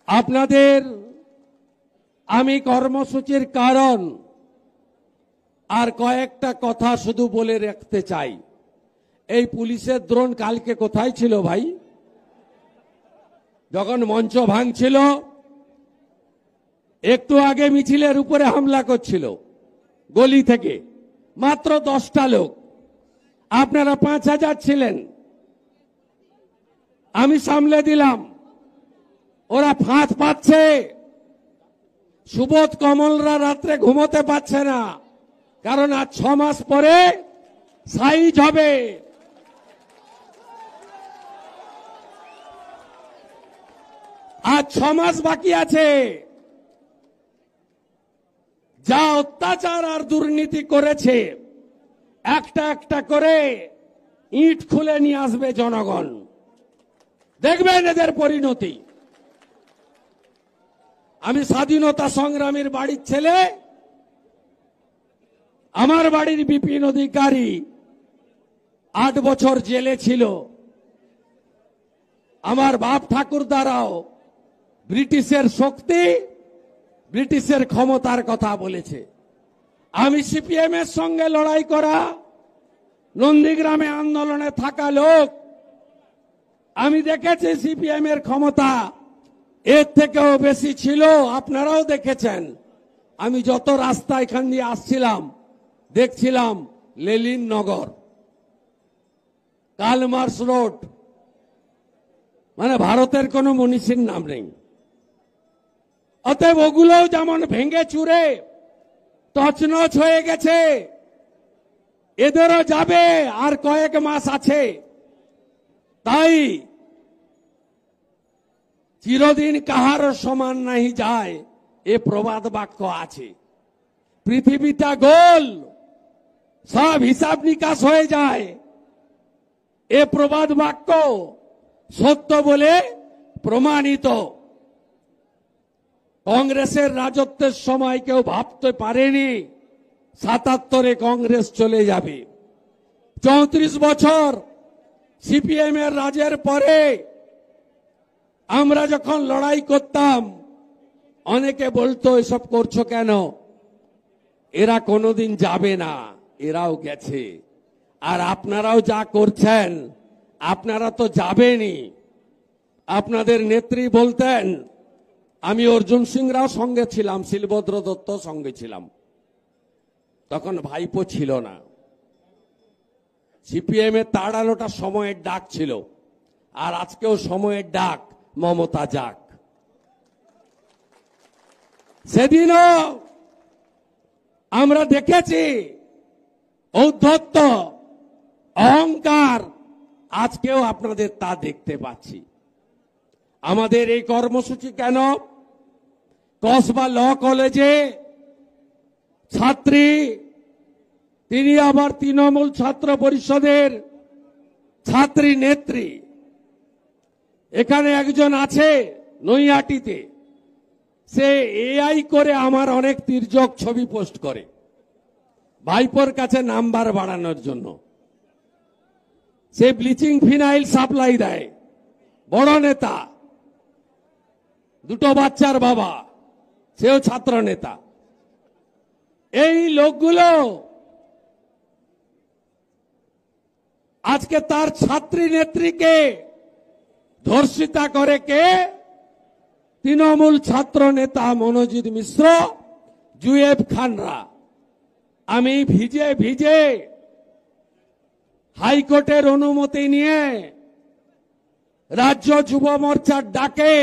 আপনাদের আমি কর্মসূচির কারণ আর কয়েকটা কথা শুধু বলে রাখতে চাই। এই পুলিশের দ্রোণ কালকে কোথায় ছিল ভাই? যখন মঞ্চ ভাঙছিল, একটু আগে মিছিলের উপরে হামলা করছিল গলি থেকে, মাত্র 10টা লোক, আপনারা 5000 ছিলেন, আমি সামলে দিলাম। ওরা ফাঁদ পাচ্ছে, সুবোধ কমলরা রাত্রে ঘুমোতে পারছে না, কারণ আজ 6 মাস পরে সাইজ হবে। আজ 6 মাস বাকি আছে। যা অত্যাচার আর দুর্নীতি করেছে, একটা একটা করে ইট খুলে নিয়ে আসবে জনগণ, দেখবেন এদের পরিণতি। আমি স্বাধীনতা সংগ্রামীর বাড়ির ছেলে, আমার বাড়ির বিপিন অধিকারী 8 বছর জেলে ছিল। আমার বাপ ঠাকুরদারাও ব্রিটিশের শক্তি, ব্রিটিশের ক্ষমতার কথা বলেছে। আমি সিপিএম এর সঙ্গে লড়াই করা, নন্দীগ্রামে আন্দোলনে থাকা লোক, আমি দেখেছি সিপিএম এর ক্ষমতা এর থেকেও বেশি ছিল। আপনারাও দেখেছেন। আমি যত রাস্তা এখান দিয়ে আসছিলাম, দেখছিলাম লেলিন নগর, কালমার্স রোড, মানে ভারতের কোনো মনীষীর নাম নেই। অতএব ওগুলোও যেমন ভেঙে চুরে তছনছ হয়ে গেছে, এদেরও যাবে, আর কয়েক মাস আছে। তাই চিরদিন কাহার সমান নাহি যায়, এ প্রবাদ বাক্য আছে। পৃথিবীটা গোল, সব হিসাব নিকাশ হয়ে যায়, এ প্রবাদ বাক্য সত্য বলে প্রমাণিত। কংগ্রেসের রাজত্বের সময় কেউ ভাবতে পারেনি 77-এ কংগ্রেস চলে যাবে। 34 বছর সিপিএম এর রাজের পরে আমরা যখন লড়াই করতাম, অনেকে বলতো এসব করছো কেন, এরা কোনোদিন যাবে না। এরাও গেছে, আর আপনারাও যা করছেন, আপনারা তো যাবেনই। আপনাদের নেত্রী বলতেন, আমি অর্জুন সিং রাও সঙ্গে ছিলাম, শিলভদ্র দত্ত সঙ্গে ছিলাম, তখন ভাইপো ছিল না। সিপিএম এর তাড়ানোটা সময়ের ডাক ছিল, আর আজকেও সময়ের ডাক, মমতা যাক। সেদিনও আমরা দেখেছি ঔদ্ধত্য, অহংকার, আজকেও আপনাদের তা দেখতে পাচ্ছি। আমাদের এই কর্মসূচি কেন? কসবা ল কলেজে ছাত্রী, তিনি আবার তৃণমূল ছাত্র পরিষদের ছাত্রী নেত্রী। এখানে একজন আছে নৈহাটিতে, সে এআই করে আমার অনেক তির্যক ছবি পোস্ট করে ভাইপোর কাছে নাম্বার বাড়ানোর জন্য। সে ব্লিচিং ফিনাইল সাপ্লাই দেয়, বড় নেতা, 2 বাচ্চার বাবা, সেও ছাত্র নেতা। এই লোকগুলো আজকে তার ছাত্রী নেত্রীকে ধর্ষিতা করে কে? তৃণমূল ছাত্র নেতা মনোজিৎ মিশ্র, জুয়েব খানরা। আমি ভিজে ভিজে হাইকোর্টের অনুমতি নিয়ে রাজ্য যুব মোর্চার ডাকে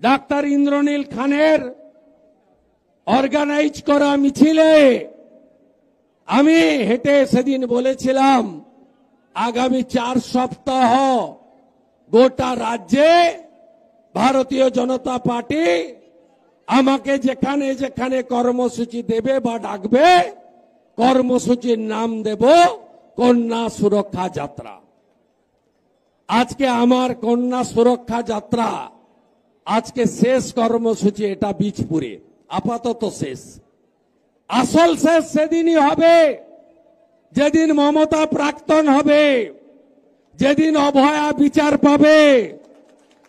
ডাক্তার ইন্দ্রনীল খানের অর্গানাইজ করা মিছিলে আমি হেঁটে সেদিন বলেছিলাম, আগামী 4 সপ্তাহ গোটা রাজ্যে ভারতীয় জনতা পার্টি আমাকে যেখানে যেখানে কর্মসূচি দেবে বা ডাকবে, কর্মসূচির নাম দেব কন্যা সুরক্ষা যাত্রা। আজকে আমার কন্যা সুরক্ষা যাত্রা আজকে শেষ কর্মসূচি, এটা বীজপুরে আপাতত শেষ। আসল শেষ সেদিনই হবে যেদিন মমতা প্রাক্তন হবে, যেদিন অভয়া বিচার পাবে,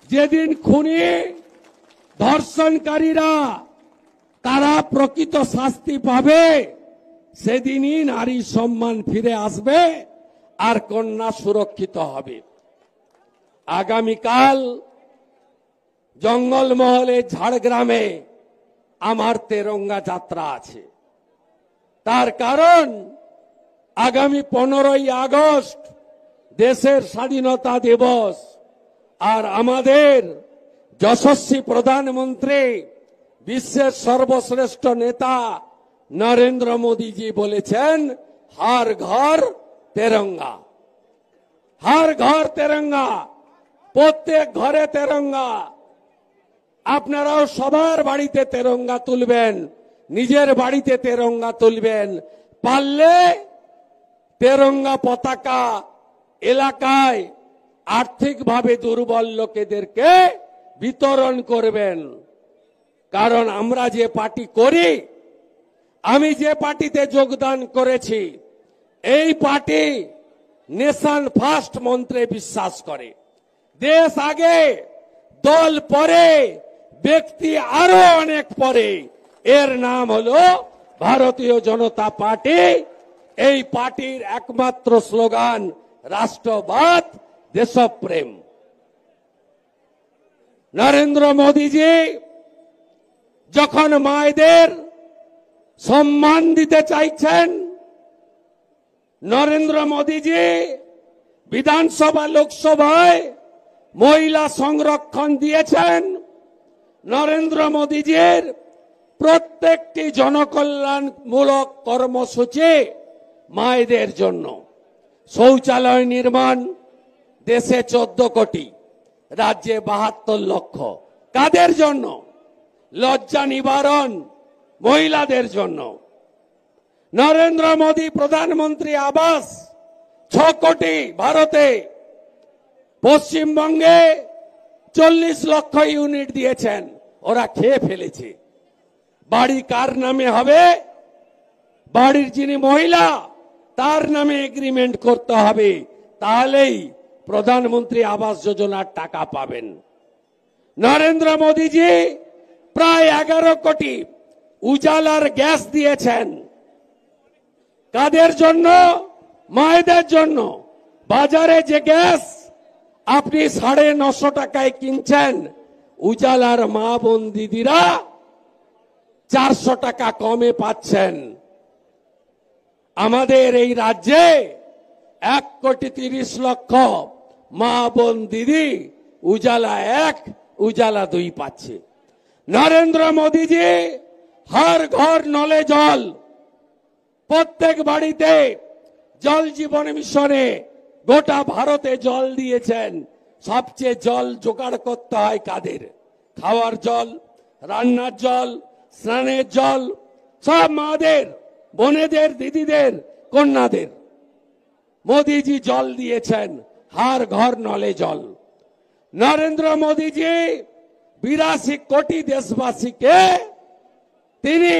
যেদিন খুনি ধর্ষণকারীরা তারা প্রকৃত শাস্তি পাবে, সেদিনই নারী সম্মান ফিরে আসবে আর কন্যা সুরক্ষিত হবে। আগামীকাল জঙ্গলমহলে ঝাড়গ্রামে আমার তেরঙ্গা যাত্রা আছে। তার কারণ আগামী 15ই আগস্ট দেশের স্বাধীনতা দিবস, আর আমাদের যশস্বী প্রধানমন্ত্রী বিশ্বের সর্বশ্রেষ্ঠ নেতা নরেন্দ্র মোদীজি বলেছেন, হর ঘর তেরঙ্গা, হর ঘর তেরঙ্গা, প্রত্যেক ঘরে তেরঙ্গা। আপনারাও সবার বাড়িতে তেরঙ্গা তুলবেন, নিজের বাড়িতে তেরঙ্গা তুলবেন, পারলে তেরঙ্গা পতাকা এলাকায় আর্থিকভাবে দুর্বল লোকেদেরকে বিতরণ করবেন। কারণ আমরা যে পার্টি করি, আমি যে পার্টিতে যোগদান করেছি, এই পার্টি নেশন ফার্স্ট মন্ত্রে বিশ্বাস করে। দেশ আগে, দল পরে, ব্যক্তি আরো অনেক পরে। এর নাম হলো ভারতীয় জনতা পার্টি। এই পার্টির একমাত্র স্লোগান রাষ্ট্রবাদ, দেশপ্রেম। নরেন্দ্র মোদীজি যখন মায়েদের সম্মান দিতে চাইছেন, নরেন্দ্র মোদীজি বিধানসভা লোকসভায় মহিলা সংরক্ষণ দিয়েছেন। নরেন্দ্র মোদীজির প্রত্যেকটি জনকল্যাণমূলক কর্মসূচি মায়েদের জন্য। শৌচালয় নির্মাণ দেশে 14 কোটি, রাজ্যে 72 লক্ষ। কাদের জন্য? লজ্জা নিবারণ মহিলাদের জন্য। নরেন্দ্র মোদী প্রধানমন্ত্রী আবাস 6 কোটি ভারতে, পশ্চিমবঙ্গে 40 লক্ষ ইউনিট দিয়েছেন, ওরা খেয়ে ফেলেছে। বাড়ি কার নামে হবে? বাড়ির যিনি মহিলা তার নামে এগ্রিমেন্ট করতে হবে, তাহলেই প্রধানমন্ত্রী আবাস যোজনার টাকা পাবেন। নরেন্দ্র মোদীজি প্রায় 11 কোটি উজালার গ্যাস দিয়েছেন। কাদের জন্য? মায়েদের জন্য। বাজারে যে গ্যাস আপনি 950 টাকায় কিনছেন, উজালার মা বোন দিদিরা 400 টাকা কমে পাচ্ছেন। আমাদের এই রাজ্যে 1 কোটি 30 লক্ষ মা বোন দিদি উজালা 1, উজালা 2 পাচ্ছে। নরেন্দ্র মোদীজি হর ঘর নলে জল, প্রত্যেক বাড়িতে জল জীবন মিশনে গোটা ভারতে জল দিয়েছেন। সবচেয়ে জল জোগাড় করতে হয় কাদের? খাওয়ার জল, রান্নার জল, স্নানের জল, সব মাদের, বোনেদের, দিদিদের, কন্যাদের। মোদীজি জল দিয়েছেন, হর ঘর নলে জল। নরেন্দ্র মোদীজি 82 কোটি দেশবাসীকে তিনি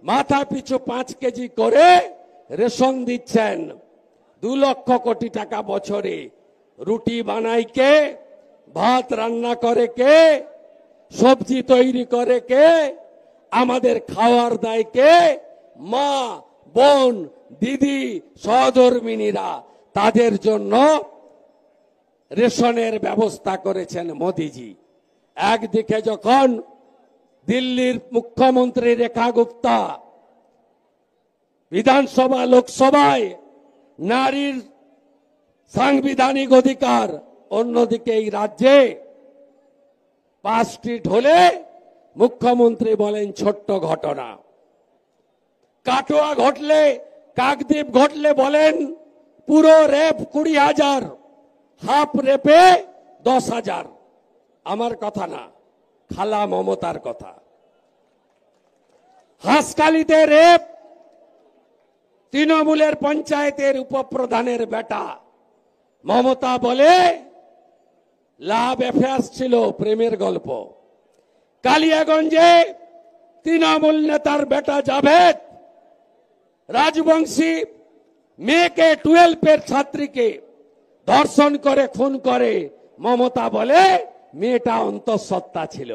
মাথা পিছু 5 কেজি করে রেশন দিচ্ছেন। 2 লক্ষ কোটি টাকা বছরে। রুটি বানায় কে? ভাত রান্না করে কে? সবজি তৈরি করে কে? আমাদের খাওয়ার দায় কে? মা, বোন, দিদি, সহধর্মিনীরা। তাদের জন্য রেশনের ব্যবস্থা করেছেন মোদীজি। একদিকে যখন দিল্লির মুখ্যমন্ত্রী রেখা গুপ্তা বিধানসভা লোকসভায় নারীর সাংবিধানিক অধিকার, অন্যদিকে এই রাজ্যে পাঁচটি ঢোলে মুখ্যমন্ত্রী বলেন ছোট্ট ঘটনা। কাটোয়া ঘটলে, কাকদ্বীপ ঘটলে বলেন পুরো রেপ 20,000, হাফ রেপে 10,000। আমার কথা না, খালা মমতার কথা। হাসখালিতে রেপ, তৃণমূলের পঞ্চায়েতের উপপ্রধানের বেটা। মমতা বলে লাভ অ্যাফেয়ার্স ছিল, প্রেমের গল্প। কালিয়াগঞ্জে তৃণমূল নেতার বেটা জাভেদ রাজবংশী মেয়েকে 12 ছাত্রীকে ধর্ষণ করে খুন করে। মমতা বলে মেয়েটা অন্তঃসত্ত্বা ছিল।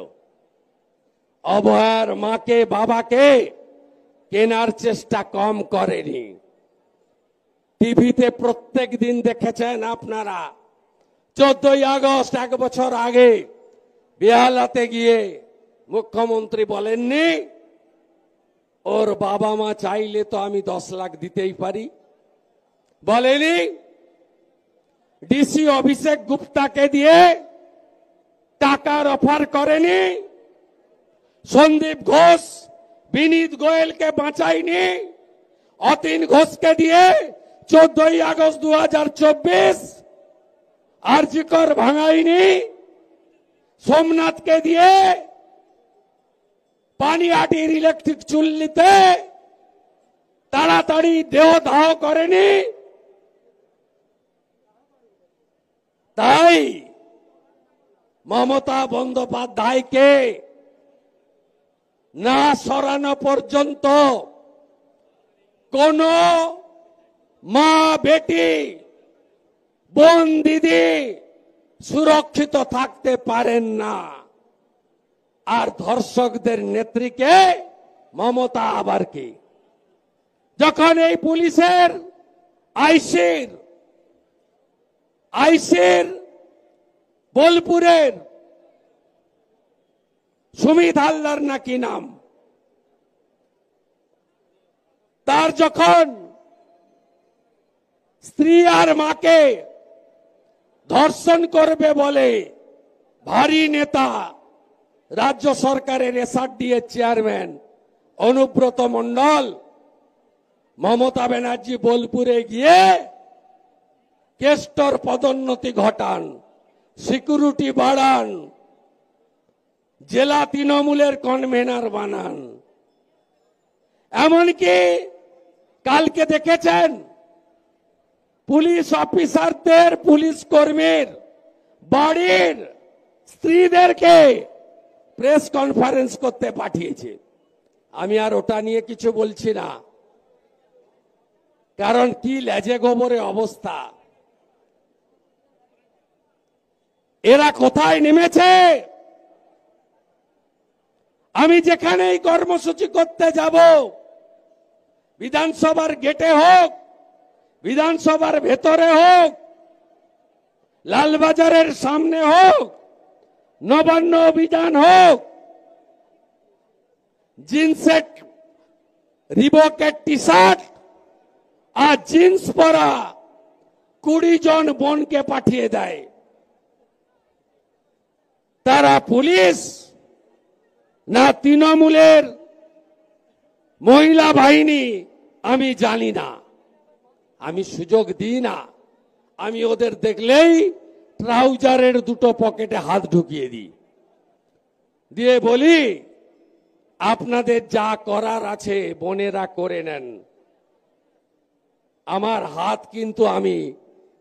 অভয়ার মাকে বাবাকে কেনার চেষ্টা কম করেনি। টিভিতে প্রত্যেক দিন দেখেছেন আপনারা 14ই আগস্ট এক বছর আগে বেহালাতে গিয়ে মুখ্যমন্ত্রী বলেননি ওর বাবা মা চাইলে তো আমি 10 লাখ দিতেই পারি? বলেনি? ডিসি অভিষেক গুপ্তাকে দিয়ে টাকার অফার করেনি? সন্দীপ ঘোষ বিনীত গোয়েলকে বাঁচায়নি? অতীন ঘোষকে দিয়ে 14ই আগস্ট 2024 আরজি কর ভাঙায়নি? সোমনাথকে দিয়ে পানিহাটির ইলেকট্রিক চুল্লিতে তাড়াতাড়ি দেহদাহ করেনি? তাই মমতা বন্দ্যোপাধ্যায়কে না সরানো পর্যন্ত কোন মা বেটি বোন দিদি সুরক্ষিত থাকতে পারেন না। আর ধর্ষকদের নেত্রীকে মমতা আবার কি? যখন এই পুলিশের আইসির বোলপুরের সুমিত হালদার নাকি নাম, তার যখন স্ত্রী আর মাকে ধর্ষণ করবে বলে ভারী নেতা রাজ্য সরকারের এসআরডিএ চেয়ারম্যান অনুব্রত মণ্ডল মমতা ব্যানার্জি বোলপুরে গিয়ে কেষ্টর পদোন্নতি ঘটান, সিকিউরিটি বাড়ান, জেলা তৃণমূলের কনভেনার বানান। এমনকি কালকে দেখেছেন পুলিশ অফিসারদের পুলিশ কর্মীর বাড়ির স্ত্রীদেরকে প্রেস কনফারেন্স করতে পাঠিয়েছে। আমি আর ওটা নিয়ে কিছু বলছি না, কারণ কি লেজে গোবরে অবস্থা। এরা কোথায় নেমেছে? আমি যেখানেই কর্মসূচি করতে যাব, বিধানসভার গেটে হোক, বিধানসভার ভেতরে হোক, লালবাজারের সামনে হোক, নবান্ন অভিযান হোক, জিন্সের রিবকের টি শার্ট আর জিন্স পরা 20 জন বোনকে পাঠিয়ে দেয়। তারা পুলিশ না তৃণমূলের মহিলা বাহিনী আমি জানি না, আমি সুযোগ দিই না। আমি ওদের দেখলেই ট্রাউজারের দুটো পকেটে হাত ঢুকিয়ে দিই, দিয়ে বলি আপনাদের যা করার আছে বোনেরা করে নেন। আমার হাত কিন্তু আমি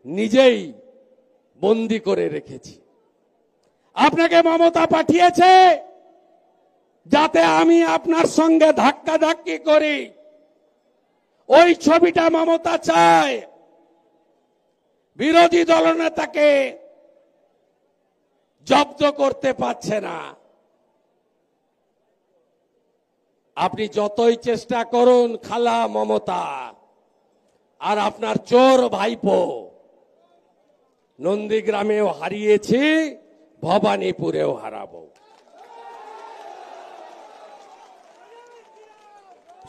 নিজেই বন্দি করে রেখেছি। আপনাকে মমতা পাঠিয়েছে যাতে আমি আপনার সঙ্গে ধাক্কাধাক্কি করি। ওই ছবিটা মমতা চায়। বিরোধী দলনেতাকে জব্দ করতে পারছে না। আপনি যতই চেষ্টা করুন খালা মমতা, আর আপনার চোর ভাইপো নন্দীগ্রামেও হারিয়েছি, ভবানীপুরেও হারাবো।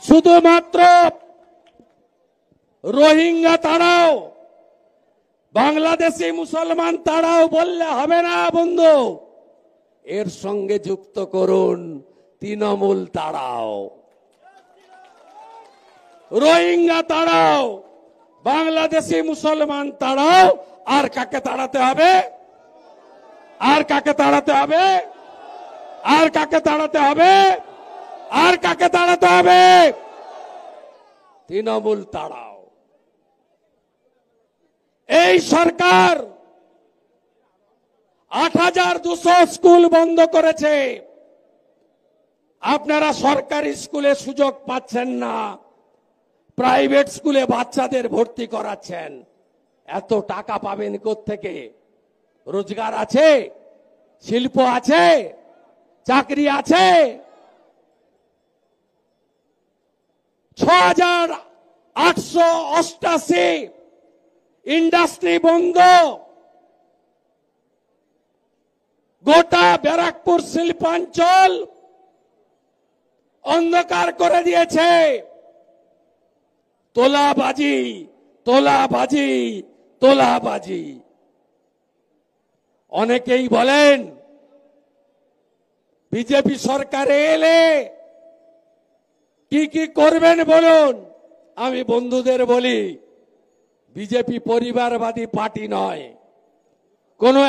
শুধুমাত্র রোহিঙ্গা তাড়াও, বাংলাদেশি মুসলমান তাড়াও বললে হবে না বন্ধু, এর সঙ্গে যুক্ত করুন তৃণমূল তাড়াও। রোহিঙ্গা তাড়াও, বাংলাদেশি মুসলমান তাড়াও। আর কাকে তাড়াতে হবে? আর কাকে তাড়াতে হবে? আর কাকে তাড়াতে হবে? আর কাকে তাড়াতে হবে? তৃণমূল তাড়াও। এই সরকার ৮,২০০ স্কুল বন্ধ করেছে। আপনারা সরকারি স্কুলে সুযোগ পাচ্ছেন না, প্রাইভেট স্কুলে বাচ্চাদের ভর্তি করাচ্ছেন। এত টাকা পাবেন কোত্থেকে? রোজগার আছে? শিল্প আছে? চাকরি আছে? 6,888 ইন্ডাস্ট্রি বন্ধ, গোটা ব্যারাকপুর শিল্পাঞ্চল অন্ধকার করে দিয়েছে। তোলাবাজি, তোলাবাজি, তোলাবাজি। অনেকেই বলেন বিজেপি সরকারে এলে কি কি করবেন বলুন। আমি বন্ধুদের বলি, বিজেপি পরিবারবাদী পার্টি নয়। কোনো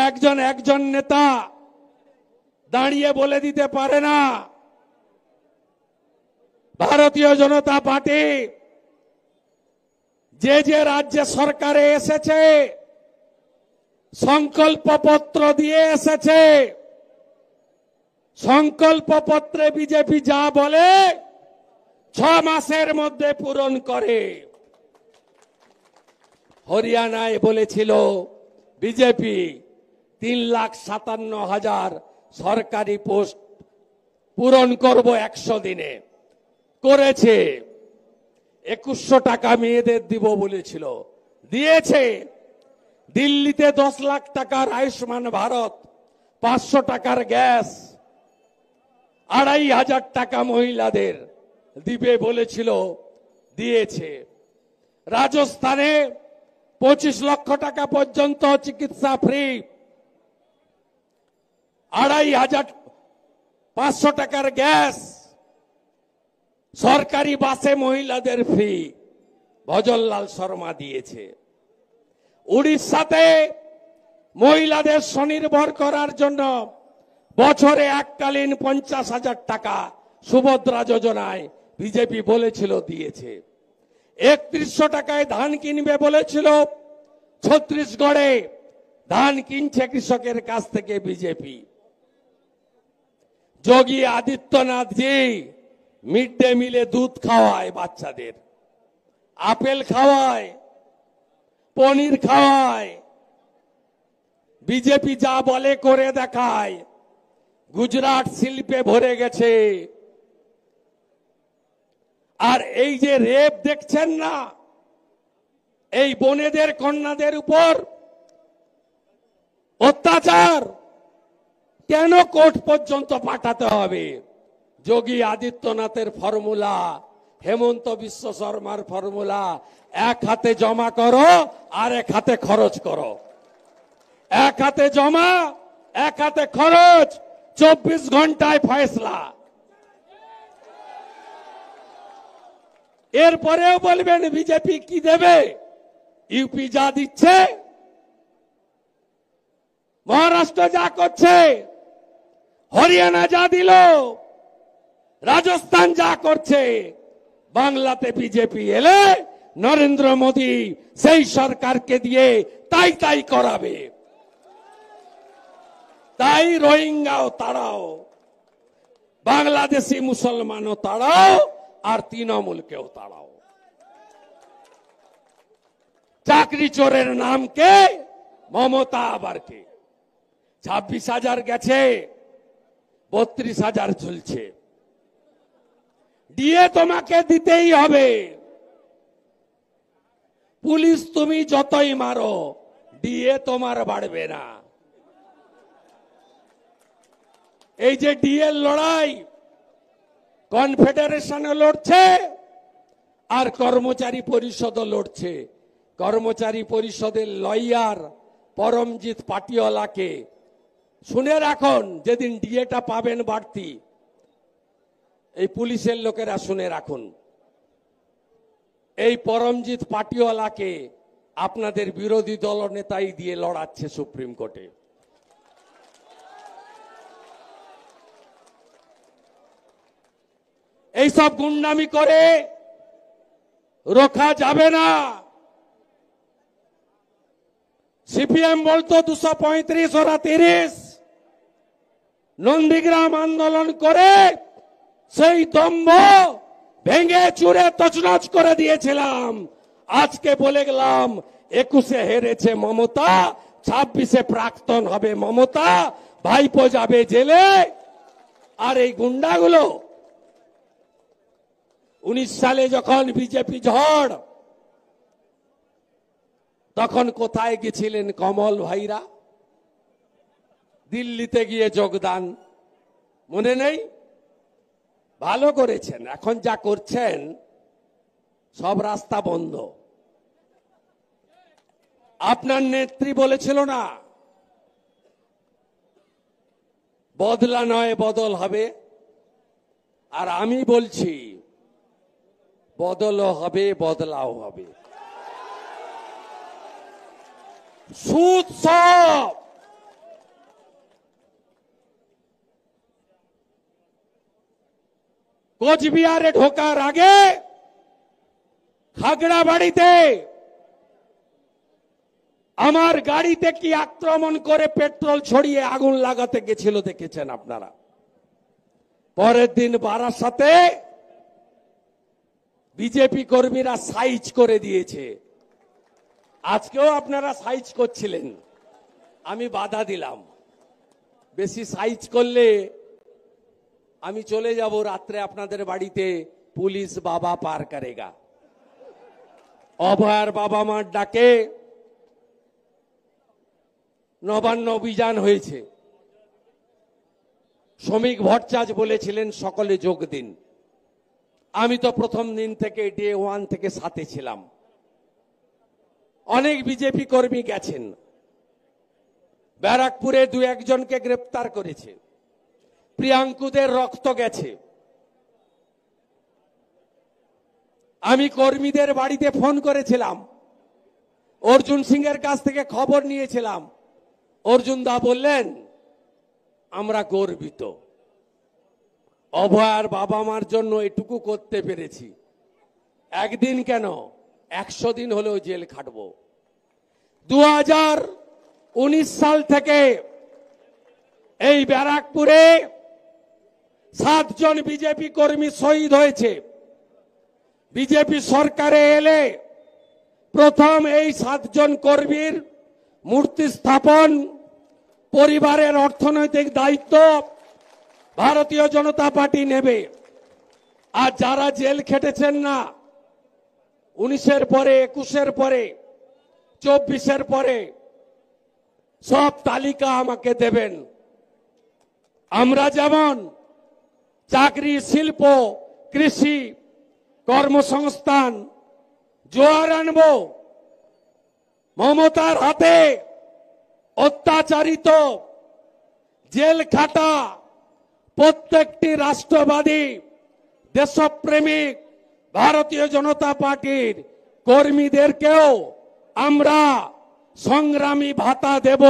একজন নেতা দাঁড়িয়ে বলে দিতে পারে না। ভারতীয় জনতা পার্টি যে রাজ্যে সরকারে এসেছে সংকল্পপত্র দিয়ে এসেছে। সংকল্পপত্রে বিজেপি যা বলে 6 মাসের মধ্যে পূরণ করে। হরিয়ানায় বলেছিল বিজেপি 3,57,000 সরকারি পোস্ট পূরণ করব 100 দিনে, করেছে। 2100 টাকা মেয়েদের দিব বলেছিল, দিয়েছে। দিল্লিতে 10 লাখ টাকার আয়ুষ্মান ভারত, 500 টাকার গ্যাস, 2,500 টাকা মহিলাদের দিবে বলেছিল, দিয়েছে। রাজস্থানে 25 লক্ষ টাকা পর্যন্ত চিকিৎসা ফ্রি, 2,500 টাকার গ্যাস, সরকারি বাসে মহিলাদের ফ্রি, ভজনলাল শর্মা দিয়েছে। উড়িষ্যাতে মহিলাদের স্বনির্ভর করার জন্য বছরে এককালীন 50,000 টাকা সুভদ্রা যোজনায় বিজেপি বলেছিল, দিয়েছে। 3100 টাকায় ধান কিনবে বলেছিল, ছত্তিশগড়ে ধান কিনছে কৃষকের কাছ থেকে বিজেপি। যোগী আদিত্যনাথ জি মিড ডে মিলে দুধ খাওয়ায় বাচ্চাদের, আপেল খাওয়ায়, পনির খাওয়ায়। বিজেপি যা বলে করে দেখায়। গুজরাট শিল্পে ভরে গেছে। আর এই যে রেপ দেখছেন না, এই বোনেদের কন্যাদের উপর অত্যাচার, কেন কোর্ট পর্যন্ত পাঠাতে হবে? যোগী আদিত্যনাথের ফর্মুলা, হেমন্ত বিশ্ব শর্মার ফর্মুলা, এক হাতে জমা করো আর এক হাতে খরচ করো। এক হাতে জমা, এক হাতে খরচ, 24 ঘন্টায় ফয়সলা। এরপরেও বলবেন বিজেপি কি দেবে? ইউপি যা দিচ্ছে, মহারাষ্ট্র যা করছে, হরিয়ানা যা দিল, রাজস্থান যা করছে, বাংলাতে বিজেপি এলে নরেন্দ্র মোদী সেই সরকারকে দিয়ে তাই তাই করাবে। তাই রোহিঙ্গাও তাড়াও, বাংলাদেশি মুসলমানও তাড়াও, আর তৃণমূলকেও তাড়াও। চাকরি চোরের নাম কে? মমতা। আবার কে? 26,000 গেছে, 32,000 চলছে। ডিএ তোমাকে দিতেই হবে। পুলিশ তুমি যতই মারো, ডিএ তোমার বাড়বে না। এই যে ডিএ লড়াই, কনফেডারেশনও লড়ছে আর কর্মচারী পরিষদও লড়ছে। কর্মচারী পরিষদের লয়ার পরমজিৎ পাটিওয়ালাকে শুনে রাখুন, যেদিন ডিএটা পাবেন বাড়তি, এই পুলিশের লোকেরা শুনে রাখুন, এই পরমজিৎ পাটিওয়ালাকে আপনাদের বিরোধী দল নেতাই দিয়ে লড়াচ্ছে সুপ্রিম কোর্টে। এইসব গুন্ডামি করে রোখা যাবে না। সিপিএম বলতো 235 ওরা 30। নন্দীগ্রাম আন্দোলন করে সেই দম্ভ ভেঙে চুরে তছনছ করে দিয়েছিলাম। আজকে বলে গেলাম 21-এ হেরেছে মমতা, 26-এ প্রাক্তন হবে মমতা, ভাইপো যাবে জেলে। আর এই গুন্ডাগুলো 19 সালে যখন বিজেপি ঝড়, তখন কোথায় গেছিলেন কমল ভাইরা? দিল্লিতে গিয়ে যোগদান, মনে নেই? ভালো করেছেন। এখন যা করছেন সব রাস্তা বন্ধ। আপনার নেত্রী বলেছিল না, বদলা নয় বদল হবে, আর আমি বলছি বদলও হবে, বদলাও হবে। সুদ সব কোচবিহারে ঢোকার আগে খাগড়াবাড়িতে আমার গাড়িতে কি আক্রমণ করে পেট্রোল ছড়িয়ে আগুন লাগাতে গেছিল দেখেছেন আপনারা। পরের দিন বারাসাতে বিজেপি কর্মীরা সাইজ করে দিয়েছে। আজকেও আপনারা সাইজ করছিলেন, আমি বাধা দিলাম। বেশি সাইজ করলে আমি চলে যাব রাত্রে আপনাদের বাড়িতে, পুলিশ বাবা পার করেগা। অভয়ার বাবা মার ডাকে নবান্ন অভিযান হয়েছে। শ্রমিক ভট্টাচার্য বলেছিলেন সকলে যোগ দিন। আমি তো প্রথম দিন থেকে ডে 1 থেকে সাথে ছিলাম। অনেক বিজেপি কর্মী গেছেন, ব্যারাকপুরে 2-1 জনকে গ্রেপ্তার করেছে, প্রিয়াঙ্কুদের রক্ত গেছে। আমি কর্মীদের বাড়িতে ফোন করেছিলাম, অর্জুন সিং এর কাছ থেকে খবর নিয়েছিলাম। অর্জুন দা বললেন আমরা গর্বিত, অভয়ার বাবা মার জন্য এটুকু করতে পেরেছি। একদিন কেন, 100 দিন হলেও জেল খাটবো। 2019 সাল থেকে এই ব্যারাকপুরে 7 জন বিজেপি কর্মী শহীদ হয়েছে। বিজেপি সরকারে এলে প্রথম এই 7 জন কর্মীর মূর্তি স্থাপন, পরিবারের অর্থনৈতিক দায়িত্ব ভারতীয় জনতা পার্টি নেবে। আর যারা জেল খেটেছেন না, 19-এর পরে, 21-এর পরে, 24-এর পরে, সব তালিকা আমাকে দেবেন। আমরা যেমন চাকরি, শিল্প, কৃষি, কর্মসংস্থান জোয়ার আনব, মমতার হাতে অত্যাচারিত, জেল খাটা প্রত্যেকটি রাষ্ট্রবাদী, দেশপ্রেমিক ভারতীয় জনতা পার্টির কর্মীদেরকেও আমরা সংগ্রামী ভাতা দেব,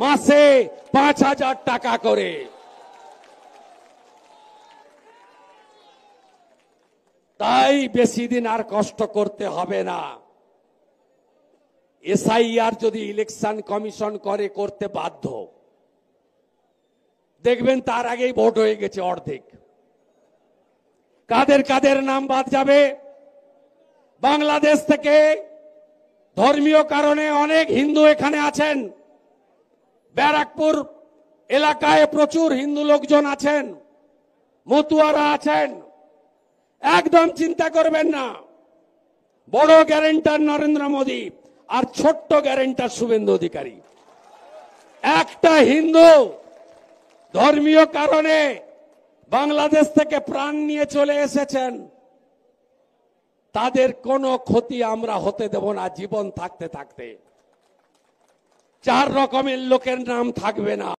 মাসে 5,000 টাকা করে। তাই বেশি দিন আর কষ্ট করতে হবে না। এসআইআর যদি ইলেকশন কমিশন করে, করতে বাধ্য, দেখবেন তার আগেই ভোট হয়ে গেছে অর্ধেক। কাদের কাদের নাম বাদ যাবে? বাংলাদেশ থেকে ধর্মীয় কারণে অনেক হিন্দু এখানে আছেন, ব্যারাকপুর এলাকায় প্রচুর হিন্দু লোকজন আছেন, মতুয়ারা আছেন। একদম চিন্তা করবেন না, বড় গ্যারেন্টার নরেন্দ্র মোদী আর ছোট্ট গ্যারেন্টার শুভেন্দু অধিকারী। একটা হিন্দু ধর্মীয় কারণে বাংলাদেশ থেকে প্রাণ নিয়ে চলে এসেছেন, তাদের কোনো ক্ষতি আমরা হতে দেব না। জীবন থাকতে থাকতে 4 রকমের লোকের নাম থাকবে না।